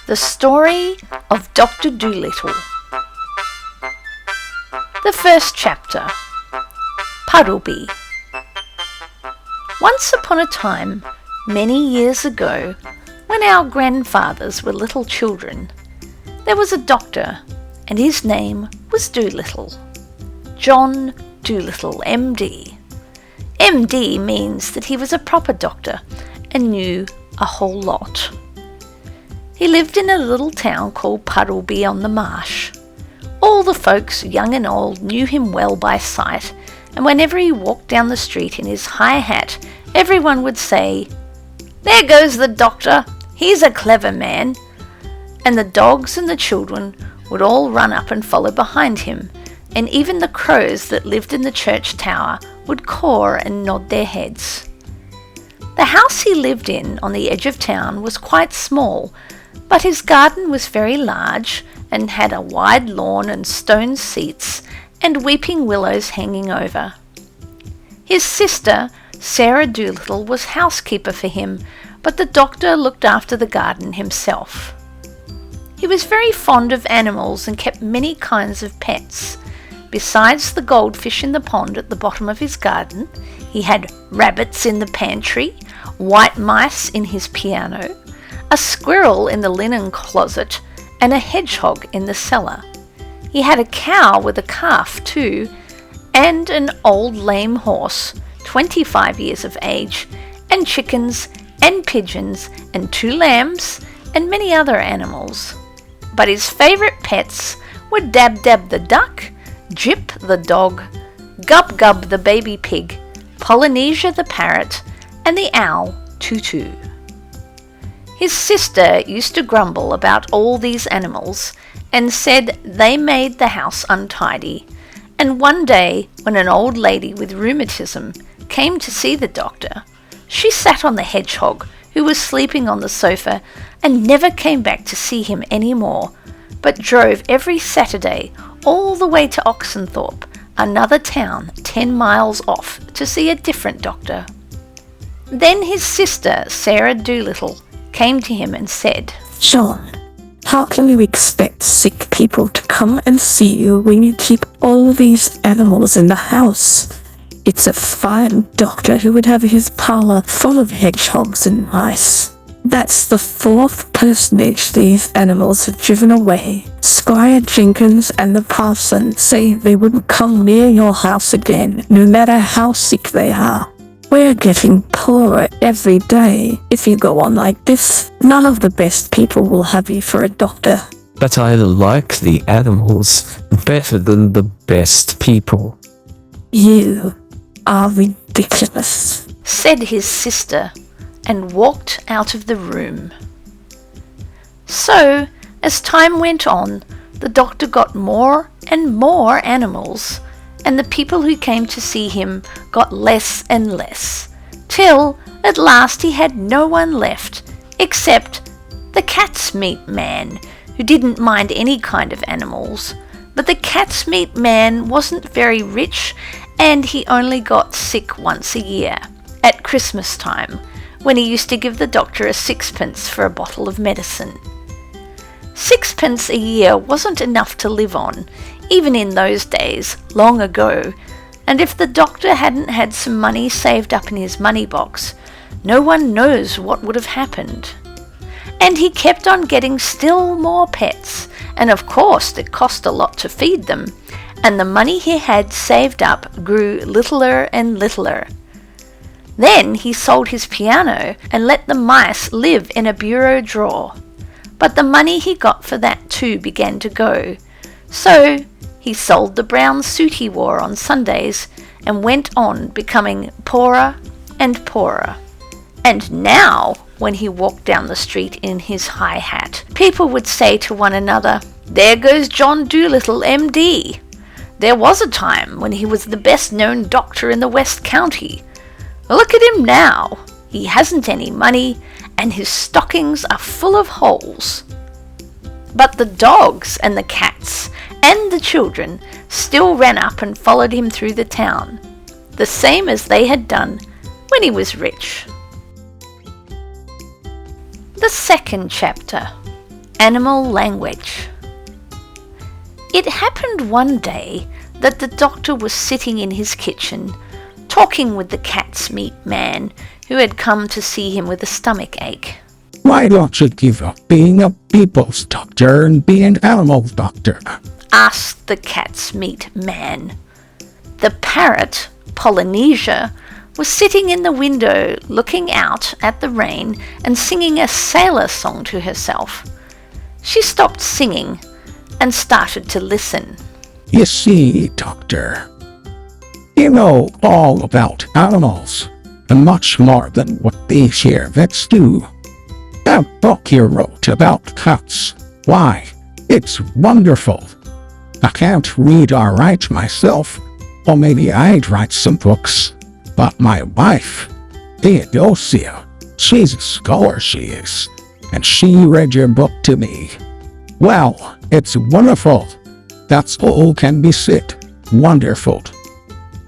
The Story of Doctor Dolittle. The first chapter, Puddleby. Once upon a time, many years ago, when our grandfathers were little children, there was a doctor, and his name was Dolittle. John Dolittle, MD. MD means that he was a proper doctor and knew a whole lot. He lived in a little town called Puddleby on the marsh. All the folks, young and old, knew him well by sight, and whenever he walked down the street in his high hat, everyone would say, "There goes the doctor, he's a clever man." And the dogs and the children would all run up and follow behind him, and even the crows that lived in the church tower would caw and nod their heads. The house he lived in on the edge of town was quite small, but his garden was very large and had a wide lawn and stone seats and weeping willows hanging over. His sister, Sarah Dolittle, was housekeeper for him, but the doctor looked after the garden himself. He was very fond of animals and kept many kinds of pets. Besides the goldfish in the pond at the bottom of his garden, he had rabbits in the pantry, white mice in his piano, a squirrel in the linen closet, and a hedgehog in the cellar. He had a cow with a calf too, and an old lame horse, 25 years of age, and chickens and pigeons and 2 lambs and many other animals. But his favourite pets were Dab Dab the duck, Jip the dog, Gub Gub the baby pig, Polynesia the parrot, and the owl Tutu. His sister used to grumble about all these animals and said they made the house untidy, and one day when an old lady with rheumatism came to see the doctor, she sat on the hedgehog, who was sleeping on the sofa, and never came back to see him any more, but drove every Saturday all the way to Oxenthorpe, another town 10 miles off, to see a different doctor. Then his sister, Sarah Dolittle, came to him and said, "John, how can you expect sick people to come and see you when you keep all these animals in the house? It's a fine doctor who would have his parlour full of hedgehogs and mice. That's the 4th personage these animals have driven away. Squire Jenkins and the parson say they wouldn't come near your house again, no matter how sick they are. We're getting poorer every day. If you go on like this, none of the best people will have you for a doctor." "But I like the animals better than the best people." "You are ridiculous," said his sister, and walked out of the room. So, as time went on, the doctor got more and more animals, and the people who came to see him got less and less, till at last he had no one left except the cat's meat man, who didn't mind any kind of animals. But the cat's meat man wasn't very rich, and he only got sick once a year, at Christmas time, when he used to give the doctor a 6pence for a bottle of medicine. 6pence a year wasn't enough to live on, even in those days, long ago, and if the doctor hadn't had some money saved up in his money box, no one knows what would have happened. And he kept on getting still more pets, and of course it cost a lot to feed them, and the money he had saved up grew littler and littler. Then he sold his piano and let the mice live in a bureau drawer, but the money he got for that too began to go, so he sold the brown suit he wore on Sundays and went on becoming poorer and poorer. And now, when he walked down the street in his high hat, people would say to one another, "There goes John Dolittle, MD. There was a time when he was the best known doctor in the West County. Look at him now. He hasn't any money, and his stockings are full of holes." But the dogs and the cats and the children still ran up and followed him through the town, the same as they had done when he was rich. The second chapter, Animal language. It happened one day that the doctor was sitting in his kitchen, talking with the cat's meat man who had come to see him with a stomach ache. Why don't you give up being a people's doctor and be an animal doctor? Asked the cat's meat man. The parrot, Polynesia, was sitting in the window looking out at the rain and singing a sailor song to herself. She stopped singing and started to listen. You see, Doctor, you know all about animals, and much more than what these here vets do. That book you wrote about cats, why, it's wonderful. I can't read or write myself, or maybe I'd write some books, but my wife, Theodosia, she's a scholar, she is, and she read your book to me. Well, it's wonderful. That's all can be said. Wonderful.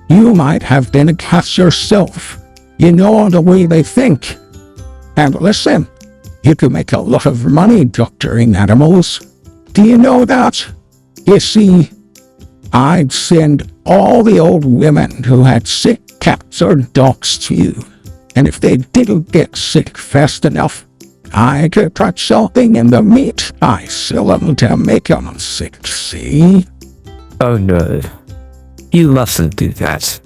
You might have been a cat yourself. You know the way they think. And listen, you could make a lot of money doctoring animals. Do you know that? You see, I'd send all the old women who had sick cats or dogs to you. And if they didn't get sick fast enough, I could put something in the meat I sell them to make them sick, see? Oh no. You mustn't do that.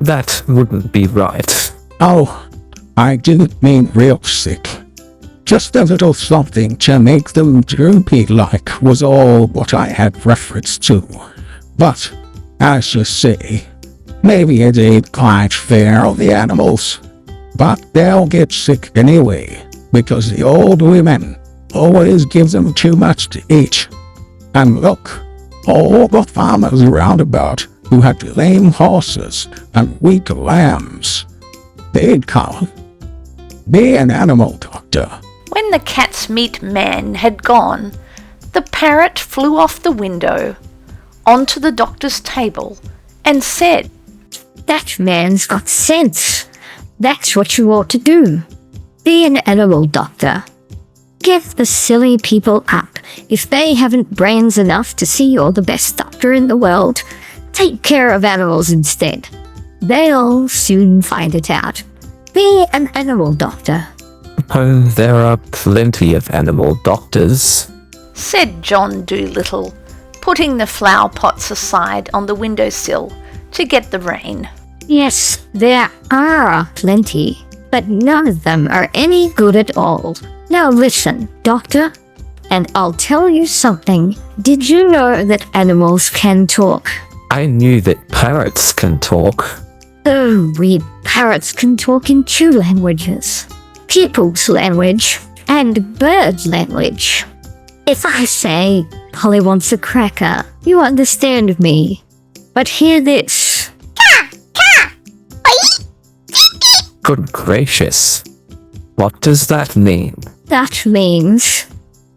That wouldn't be right. Oh, I didn't mean real sick. Just a little something to make them droopy like was all what I had reference to. But, as you say, maybe it ain't quite fair on the animals. But they'll get sick anyway, because the old women always give them too much to eat. And look, all the farmers roundabout who had lame horses and weak lambs, they'd come. Be an animal doctor. When the cat's meat man had gone, the parrot flew off the window onto the doctor's table and said, "That man's got sense. That's what you ought to do. Be an animal doctor. Give the silly people up if they haven't brains enough to see you're the best doctor in the world. Take care of animals instead. They'll soon find it out. Be an animal doctor." Oh, there are plenty of animal doctors, said John Dolittle, putting the flower pots aside on the windowsill to get the rain. "Yes, there are plenty, but none of them are any good at all. Now listen, doctor, and I'll tell you something. Did you know that animals can talk?" I knew that parrots can talk. Oh, we parrots can talk in two languages. People's language and bird language. If I say, "Polly wants a cracker," you understand me. But hear this. Good gracious. What does that mean? That means,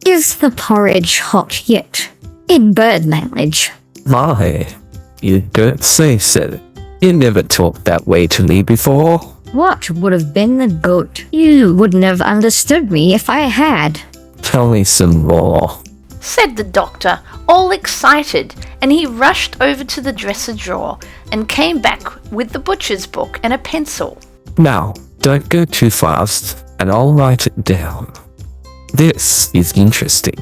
"Is the porridge hot yet?" in bird language. My, you don't say so. You never talked that way to me before. What would have been the good? You wouldn't have understood me if I had. Tell me some more, said the doctor, all excited, and he rushed over to the dresser drawer and came back with the butcher's book and a pencil. Now, don't go too fast, and I'll write it down. This is interesting.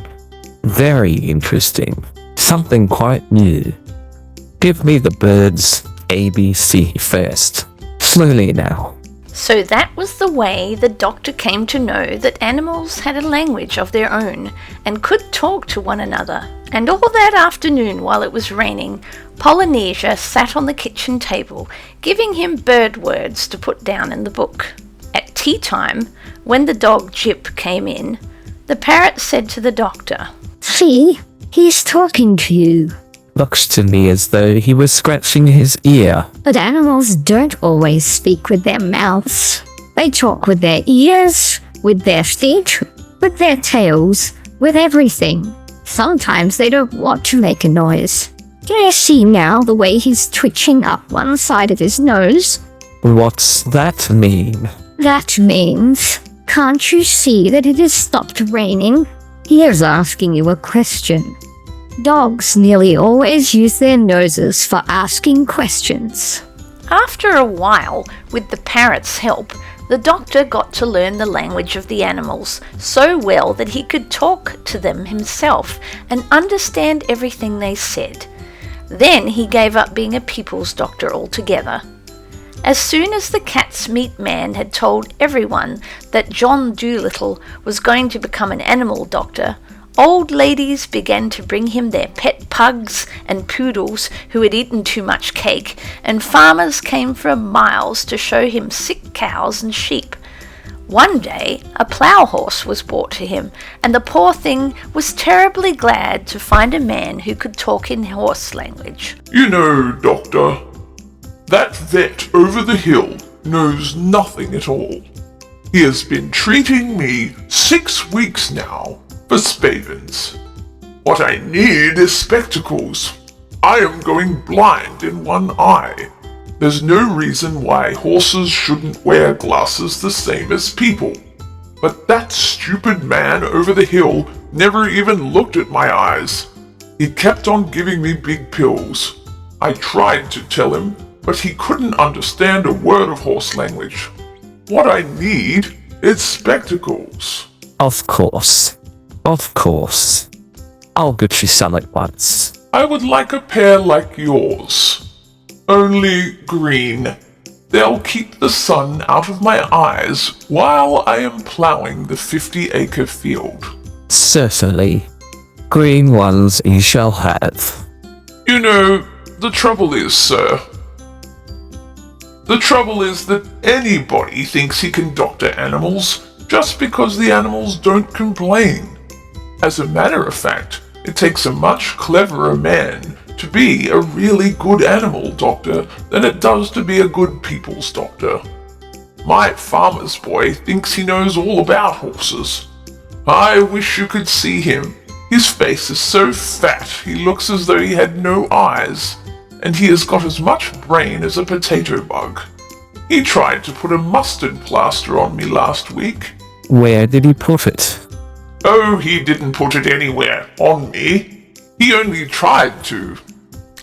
Very interesting. Something quite new. Give me the birds ABC first. Slowly now. So that was the way the doctor came to know that animals had a language of their own and could talk to one another. And all that afternoon while it was raining, Polynesia sat on the kitchen table, giving him bird words to put down in the book. At tea time, when the dog Jip came in, the parrot said to the doctor, "See, he's talking to you." Looks to me as though he was scratching his ear. But animals don't always speak with their mouths. They talk with their ears, with their feet, with their tails, with everything. Sometimes they don't want to make a noise. Do you see now the way he's twitching up one side of his nose? What's that mean? That means, can't you see that it has stopped raining? Here's asking you a question. Dogs nearly always use their noses for asking questions. After a while, with the parrot's help, the doctor got to learn the language of the animals so well that he could talk to them himself and understand everything they said. Then he gave up being a people's doctor altogether. As soon as the cat's meat man had told everyone that John Dolittle was going to become an animal doctor, old ladies began to bring him their pet pugs and poodles who had eaten too much cake, and farmers came from miles to show him sick cows and sheep. One day a plough horse was brought to him, and the poor thing was terribly glad to find a man who could talk in horse language. You know, Doctor, that vet over the hill knows nothing at all. He has been treating me 6 weeks now for spavins. What I need is spectacles. I am going blind in one eye. There's no reason why horses shouldn't wear glasses the same as people. But that stupid man over the hill never even looked at my eyes. He kept on giving me big pills. I tried to tell him, but he couldn't understand a word of horse language. What I need is spectacles. Of course. Of course. I'll get you some at once. I would like a pair like yours. Only green. They'll keep the sun out of my eyes while I am ploughing the 50-acre field. Certainly. Green ones you shall have. You know, the trouble is, sir. The trouble is that anybody thinks he can doctor animals just because the animals don't complain. As a matter of fact, it takes a much cleverer man to be a really good animal doctor than it does to be a good people's doctor. My farmer's boy thinks he knows all about horses. I wish you could see him. His face is so fat he looks as though he had no eyes, and he has got as much brain as a potato bug. He tried to put a mustard plaster on me last week. Where did he put it? Oh, he didn't put it anywhere on me. He only tried to.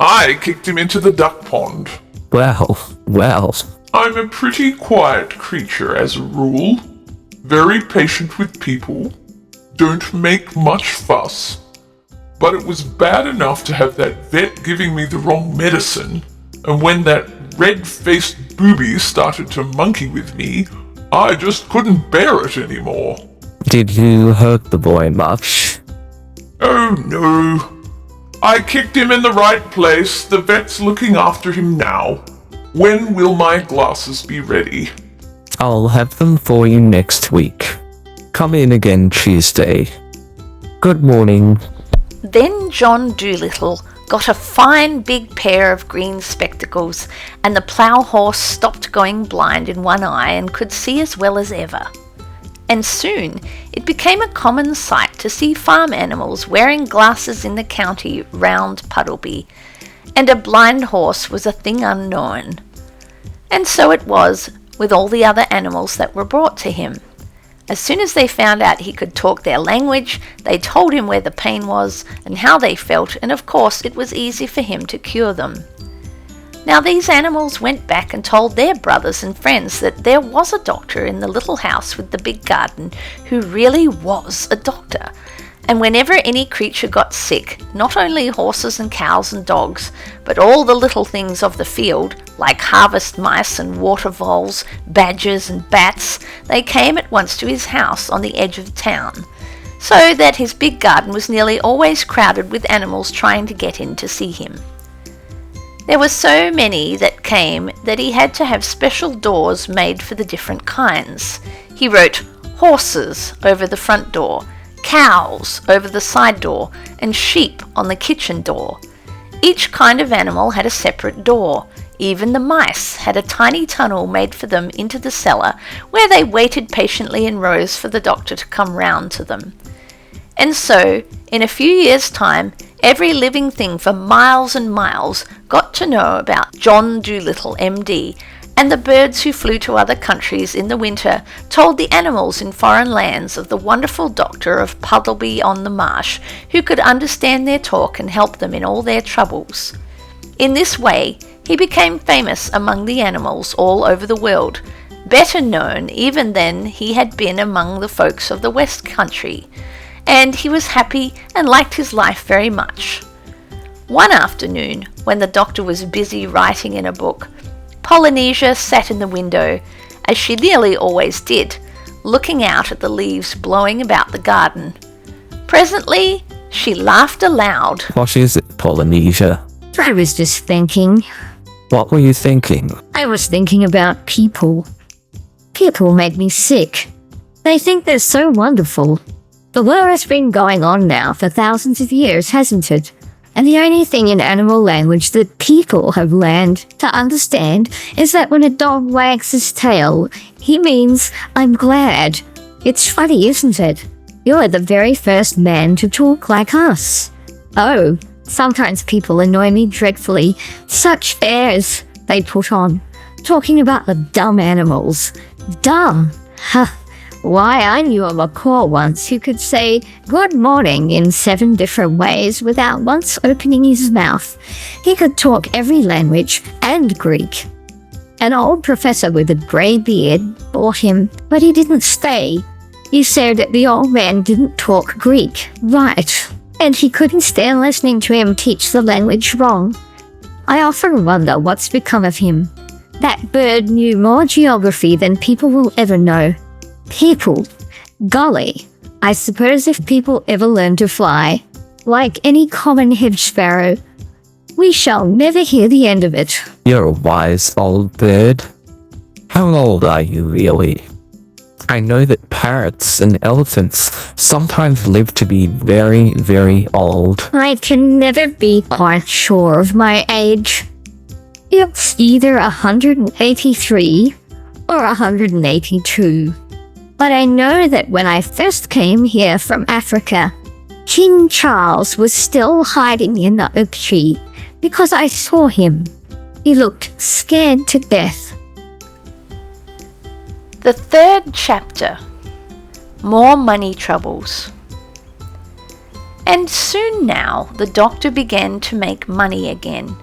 I kicked him into the duck pond. Well. I'm a pretty quiet creature as a rule. Very patient with people. Don't make much fuss. But it was bad enough to have that vet giving me the wrong medicine, and when that red-faced booby started to monkey with me, I just couldn't bear it anymore. Did you hurt the boy much? Oh no. I kicked him in the right place. The vet's looking after him now. When will my glasses be ready? I'll have them for you next week. Come in again Tuesday. Good morning. Then John Dolittle got a fine big pair of green spectacles, and the plough horse stopped going blind in one eye and could see as well as ever. And soon it became a common sight to see farm animals wearing glasses in the county round Puddleby, and a blind horse was a thing unknown. And so it was with all the other animals that were brought to him. As soon as they found out he could talk their language, they told him where the pain was and how they felt, and of course it was easy for him to cure them. Now these animals went back and told their brothers and friends that there was a doctor in the little house with the big garden who really was a doctor. And whenever any creature got sick, not only horses and cows and dogs, but all the little things of the field, like harvest mice and water voles, badgers and bats, they came at once to his house on the edge of town, so that his big garden was nearly always crowded with animals trying to get in to see him. There were so many that came that he had to have special doors made for the different kinds. He wrote horses over the front door, cows over the side door, and sheep on the kitchen door. Each kind of animal had a separate door. Even the mice had a tiny tunnel made for them into the cellar, where they waited patiently in rows for the doctor to come round to them. And so, in a few years' time, every living thing for miles and miles got to know about John Dolittle, MD, and the birds who flew to other countries in the winter told the animals in foreign lands of the wonderful doctor of Puddleby on the Marsh, who could understand their talk and help them in all their troubles. In this way, he became famous among the animals all over the world, better known even than he had been among the folks of the West Country, and he was happy and liked his life very much. One afternoon, when the doctor was busy writing in a book, Polynesia sat in the window, as she nearly always did, looking out at the leaves blowing about the garden. Presently, she laughed aloud. What is it, Polynesia? I was just thinking. What were you thinking? I was thinking about people. People make me sick. They think they're so wonderful. The war has been going on now for thousands of years, hasn't it? And the only thing in animal language that people have learned to understand is that when a dog wags his tail, he means, I'm glad. It's funny, isn't it? You're the very first man to talk like us. Oh, sometimes people annoy me dreadfully. Such airs they put on, talking about the dumb animals. Dumb? Huh. Why, I knew a macaw once who could say good morning in 7 different ways without once opening his mouth. He could talk every language and Greek. An old professor with a grey beard bought him, but he didn't stay. He said that the old man didn't talk Greek right, and he couldn't stand listening to him teach the language wrong. I often wonder what's become of him. That bird knew more geography than people will ever know. People. Golly, I suppose if people ever learn to fly, like any common hedge sparrow, we shall never hear the end of it. You're a wise old bird. How old are you really? I know that parrots and elephants sometimes live to be very, very old. I can never be quite sure of my age. It's either 183 or 182. But I know that when I first came here from Africa, King Charles was still hiding in the oak tree because I saw him. He looked scared to death. The 3rd chapter. More money troubles. And soon now the doctor began to make money again,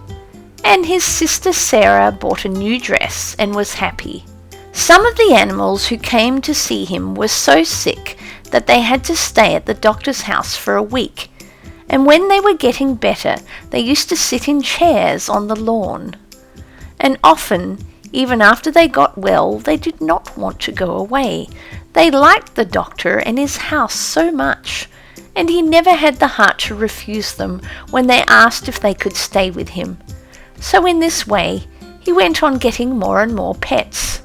and his sister Sarah bought a new dress and was happy. Some of the animals who came to see him were so sick that they had to stay at the doctor's house for a week, and when they were getting better, they used to sit in chairs on the lawn. And often, even after they got well, they did not want to go away. They liked the doctor and his house so much, and he never had the heart to refuse them when they asked if they could stay with him. So in this way, he went on getting more and more pets.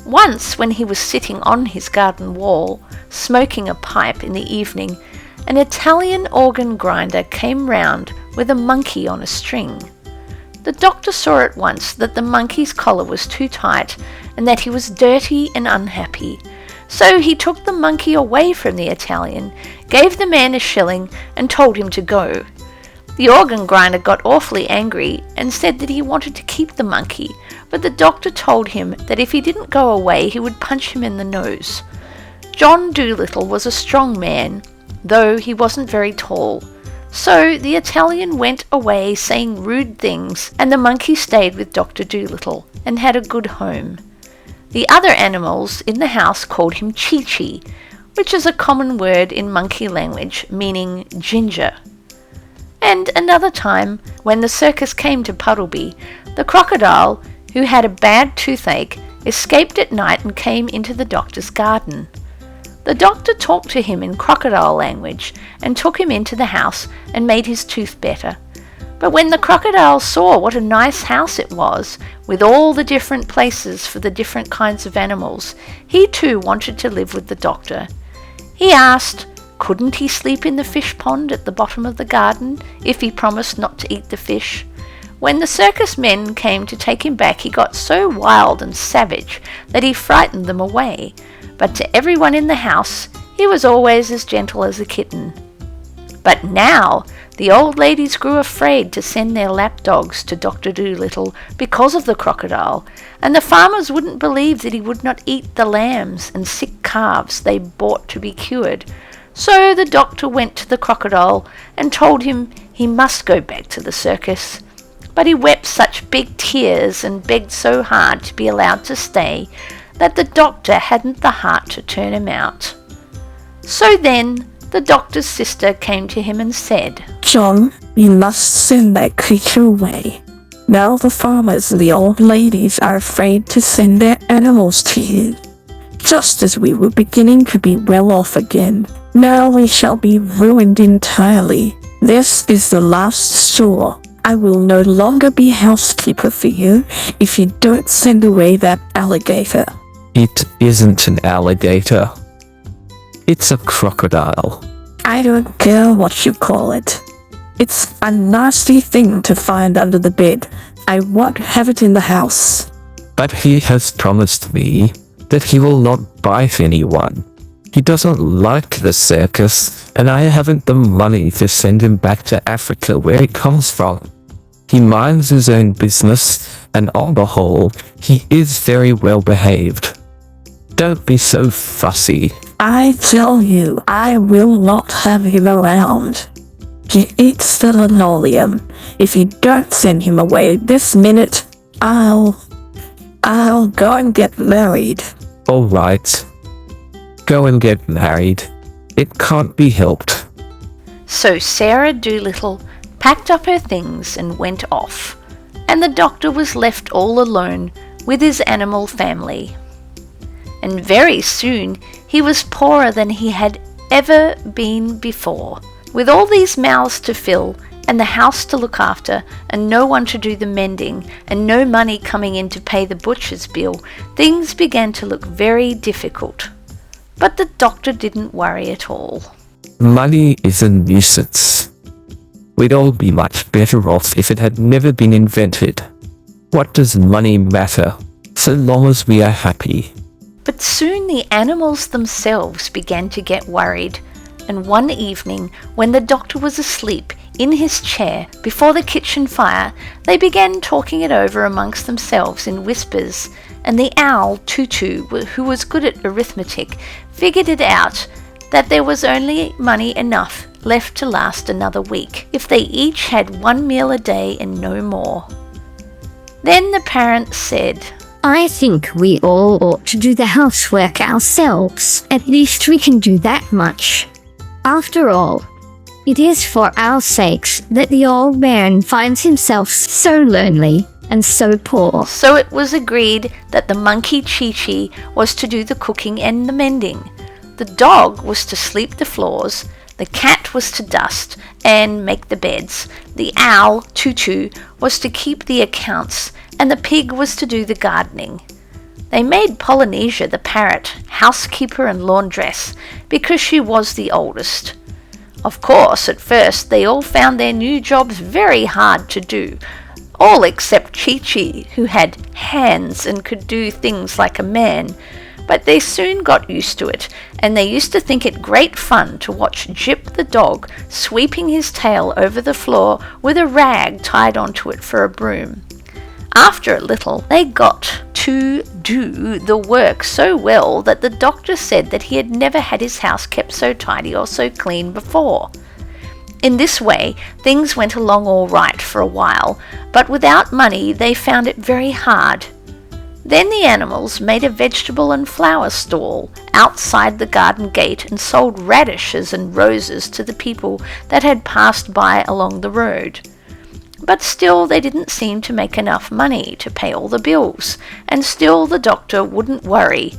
Once, when he was sitting on his garden wall, smoking a pipe in the evening, an Italian organ grinder came round with a monkey on a string. The doctor saw at once that the monkey's collar was too tight and that he was dirty and unhappy. So he took the monkey away from the Italian, gave the man a shilling and told him to go. The organ grinder got awfully angry and said that he wanted to keep the monkey, but the doctor told him that if he didn't go away he would punch him in the nose. John Dolittle was a strong man, though he wasn't very tall. So the Italian went away saying rude things, and the monkey stayed with Dr. Dolittle and had a good home. The other animals in the house called him Chi-Chi, which is a common word in monkey language meaning ginger. And another time, when the circus came to Puddleby, the crocodile, who had a bad toothache, escaped at night and came into the doctor's garden. The doctor talked to him in crocodile language and took him into the house and made his tooth better. But when the crocodile saw what a nice house it was, with all the different places for the different kinds of animals, he too wanted to live with the doctor. He asked, couldn't he sleep in the fish pond at the bottom of the garden if he promised not to eat the fish? When the circus men came to take him back, he got so wild and savage that he frightened them away. But to everyone in the house, he was always as gentle as a kitten. But now The old ladies grew afraid to send their lapdogs to Dr. Dolittle because of the crocodile, and the farmers wouldn't believe that he would not eat the lambs and sick calves they bought to be cured. So the doctor went to the crocodile and told him he must go back to the circus. But he wept such big tears and begged so hard to be allowed to stay that the doctor hadn't the heart to turn him out. So then the doctor's sister came to him and said, John, you must send that creature away. Now the farmers and the old ladies are afraid to send their animals to you. Just as we were beginning to be well off again, now we shall be ruined entirely. This is the last straw. I will no longer be housekeeper for you if you don't send away that alligator. It isn't an alligator. It's a crocodile. I don't care what you call it. It's a nasty thing to find under the bed. I won't have it in the house. But he has promised me that he will not bite anyone. He doesn't like the circus, and I haven't the money to send him back to Africa where he comes from. He minds his own business, and on the whole, he is very well behaved. Don't be so fussy. I tell you, I will not have him around. He eats the linoleum. If you don't send him away this minute, I'll go and get married. All right. Go and get married. It can't be helped. So Sarah Dolittle packed up her things and went off, and the doctor was left all alone with his animal family. And very soon he was poorer than he had ever been before. With all these mouths to fill, and the house to look after, and no one to do the mending, and no money coming in to pay the butcher's bill, things began to look very difficult. But the doctor didn't worry at all. Money is a nuisance. We'd all be much better off if it had never been invented. What does money matter, so long as we are happy? But soon the animals themselves began to get worried, and one evening, when the doctor was asleep in his chair before the kitchen fire, they began talking it over amongst themselves in whispers, and the owl, Tutu, who was good at arithmetic, figured it out that there was only money enough left to last another week, if they each had one meal a day and no more. Then the parents said, I think we all ought to do the housework ourselves. At least we can do that much. After all, it is for our sakes that the old man finds himself so lonely and so poor. So it was agreed that the monkey Chi-Chi was to do the cooking and the mending. The dog was to sweep the floors, the cat was to dust and make the beds, the owl, Tutu, was to keep the accounts, and the pig was to do the gardening. They made Polynesia the parrot housekeeper and laundress because she was the oldest. Of course, at first they all found their new jobs very hard to do, all except Chi-Chi, who had hands and could do things like a man. But they soon got used to it, and they used to think it great fun to watch Jip the dog sweeping his tail over the floor with a rag tied onto it for a broom. After a little, they got to do the work so well that the doctor said that he had never had his house kept so tidy or so clean before. In this way, things went along all right for a while, but without money they found it very hard. Then the animals made a vegetable and flower stall outside the garden gate and sold radishes and roses to the people that had passed by along the road. But still they didn't seem to make enough money to pay all the bills, and still the doctor wouldn't worry.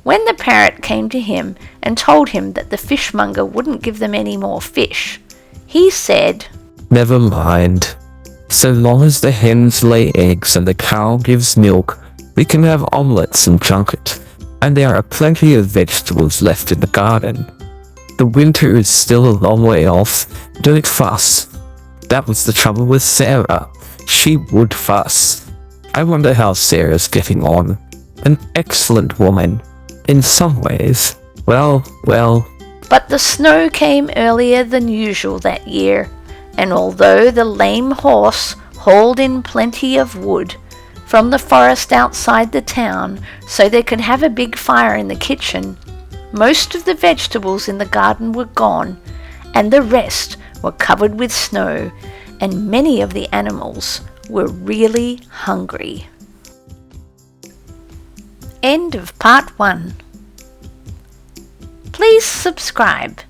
When the parrot came to him and told him that the fishmonger wouldn't give them any more fish, he said, Never mind. So long as the hens lay eggs and the cow gives milk, we can have omelettes and junket, and there are plenty of vegetables left in the garden. The winter is still a long way off. Don't fuss. That was the trouble with Sarah. She would fuss. I wonder how Sarah's getting on. An excellent woman. In some ways. Well. But the snow came earlier than usual that year, and although the lame horse hauled in plenty of wood from the forest outside the town so they could have a big fire in the kitchen, most of the vegetables in the garden were gone, and the rest were covered with snow, and many of the animals were really hungry. End of part 1. Please subscribe.